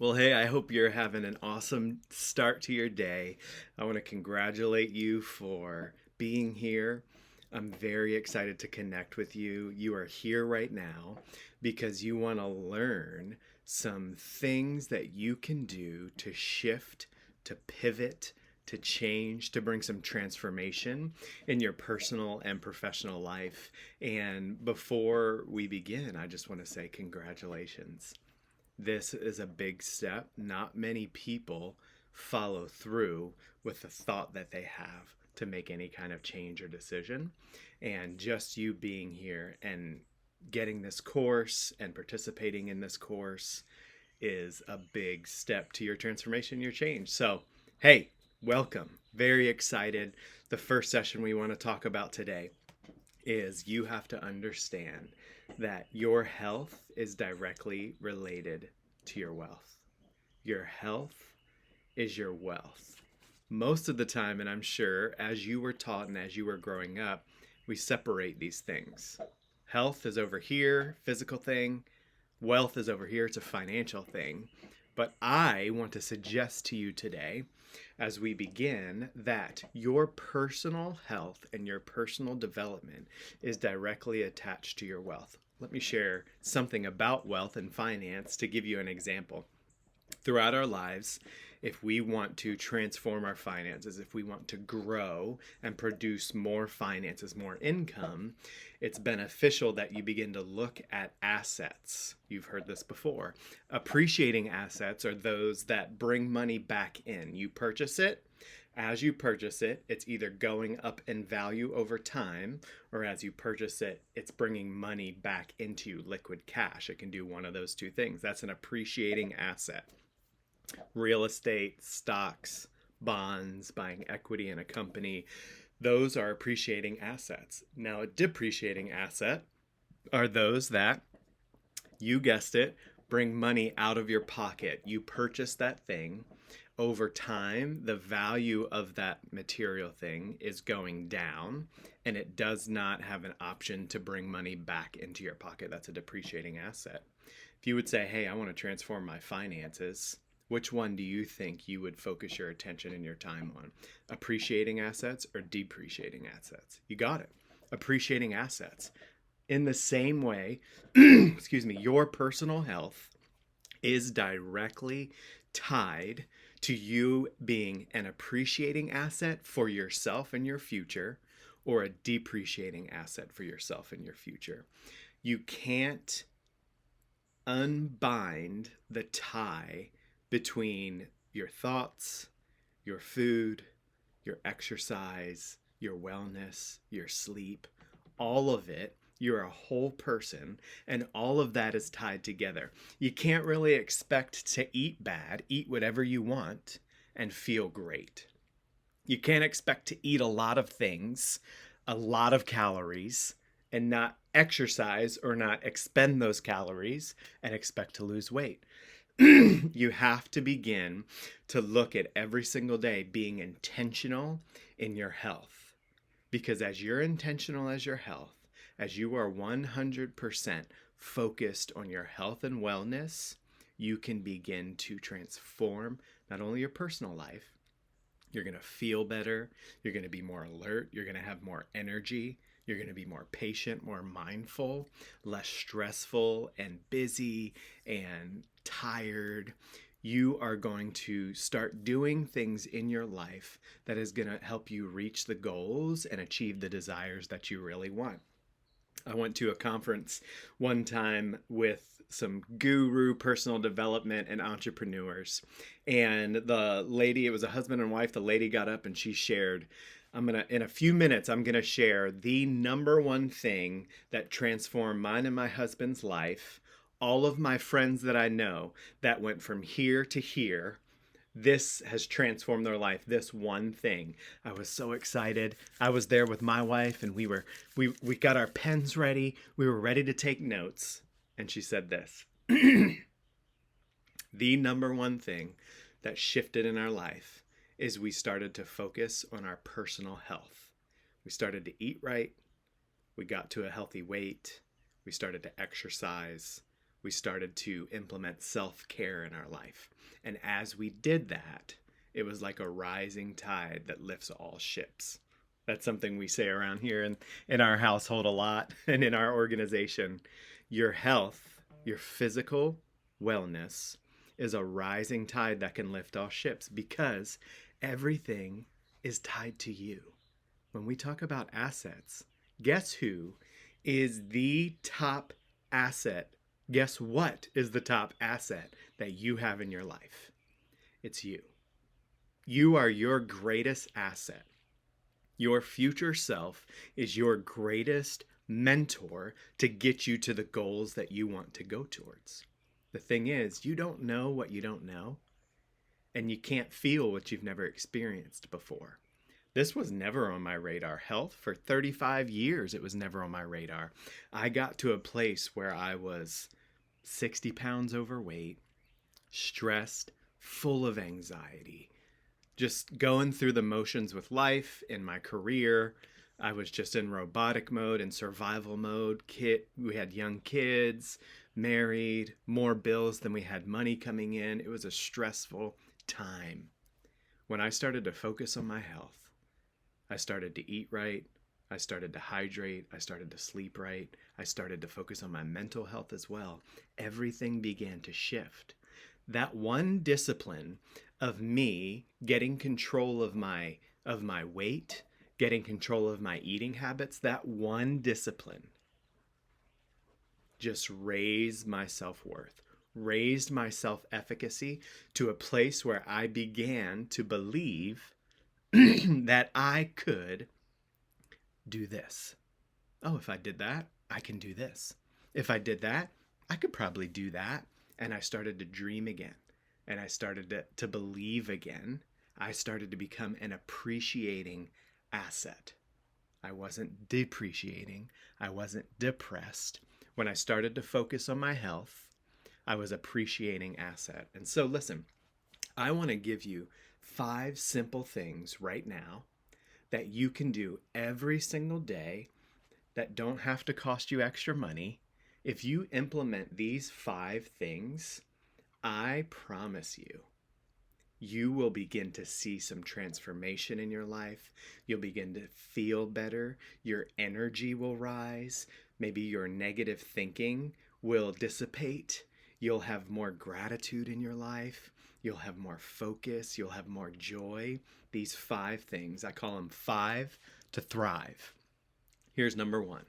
Well, hey, I hope you're having an awesome start to your day. I want to congratulate you for being here. I'm very excited to connect with you. You are here right now because you want to learn some things that you can do to shift, to pivot, to change, to bring some transformation in your personal and professional life. And before we begin, I just want to say congratulations. This is a big step. Not many people follow through with the thought that they have to make any kind of change or decision. And just you being here and getting this course and participating in this course is a big step to your transformation, your change. So, hey, welcome. Very excited. The first session we want to talk about today is you have to understand that your health is directly related to your wealth. Your health is your wealth. Most of the time, and I'm sure as you were taught and as you were growing up, we separate these things. Health is over here, physical thing. Wealth is over here, it's a financial thing. But I want to suggest to you today, as we begin, that your personal health and your personal development is directly attached to your wealth. Let me share something about wealth and finance to give you an example. Throughout our lives, if we want to transform our finances, if we want to grow and produce more finances, more income, it's beneficial that you begin to look at assets. You've heard this before. Appreciating assets are those that bring money back in. You purchase it. As you purchase it, it's either going up in value over time, or as you purchase it, it's bringing money back into you, liquid cash. It can do one of those two things. That's an appreciating asset. Real estate, stocks, bonds, buying equity in a company, those are appreciating assets. Now, a depreciating asset are those that, you guessed it, bring money out of your pocket. You purchase that thing. Over time, the value of that material thing is going down, and it does not have an option to bring money back into your pocket. That's a depreciating asset. If you would say, hey, I want to transform my finances, which one do you think you would focus your attention and your time on? Appreciating assets or depreciating assets? You got it. Appreciating assets. In the same way, excuse me, your personal health is directly tied to you being an appreciating asset for yourself and your future, or a depreciating asset for yourself and your future. You can't unbind the tie between your thoughts, your food, your exercise, your wellness, your sleep, all of it. You're a whole person, and all of that is tied together. You can't really expect to eat bad, eat whatever you want, and feel great. You can't expect to eat a lot of things, a lot of calories, and not exercise or not expend those calories and expect to lose weight. You have to begin to look at every single day being intentional in your health. Because as you're intentional as your health, as you are 100% focused on your health and wellness, you can begin to transform not only your personal life, you're going to feel better, you're going to be more alert, you're going to have more energy, you're going to be more patient, more mindful, less stressful and busy and tired. You are going to start doing things in your life that is going to help you reach the goals and achieve the desires that you really want. I went to a conference one time with some guru personal development and entrepreneurs. And the lady, it was a husband and wife, the lady got up and she shared, in a few minutes, I'm going to share the number one thing that transformed mine and my husband's life. All of my friends that I know that went from here to here, this has transformed their life, this one thing. I was so excited. I was there with my wife and we got our pens ready. We were ready to take notes. And she said this, the number one thing that shifted in our life is we started to focus on our personal health. We started to eat right. We got to a healthy weight. We started to exercise. We started to implement self-care in our life. And as we did that, it was like a rising tide that lifts all ships. That's something we say around here in our household a lot and in our organization. Your health, your physical wellness is a rising tide that can lift all ships because everything is tied to you. When we talk about assets, guess who is the top asset? Guess what is the top asset that you have in your life? It's you. You are your greatest asset. Your future self is your greatest mentor to get you to the goals that you want to go towards. The thing is, you don't know what you don't know, and you can't feel what you've never experienced before. This was never on my radar. Health, for 35 years, it was never on my radar. I got to a place where I was 60 pounds overweight, stressed, full of anxiety, just going through the motions with life in my career. I was just in robotic mode and survival mode. We had young kids, married, more bills than we had money coming in. It was a stressful time. When I started to focus on my health, I started to eat right. I started to hydrate. I started to sleep right. I started to focus on my mental health as well. Everything began to shift. That one discipline of me getting control of my weight, getting control of my eating habits, that one discipline just raised my self-worth, raised my self-efficacy to a place where I began to believe that I could do this. Oh, if I did that, I can do this. If I did that, I could probably do that. And I started to dream again. And I started to believe again. I started to become an appreciating asset. I wasn't depreciating. I wasn't depressed. When I started to focus on my health, I was appreciating asset. And so listen, I want to give you 5 simple things right now that you can do every single day that don't have to cost you extra money. If you implement these 5 things, I promise you, you will begin to see some transformation in your life. You'll begin to feel better. Your energy will rise. Maybe your negative thinking will dissipate. You'll have more gratitude in your life. You'll have more focus. You'll have more joy. These 5 things, I call them 5 to thrive. Here's number 1.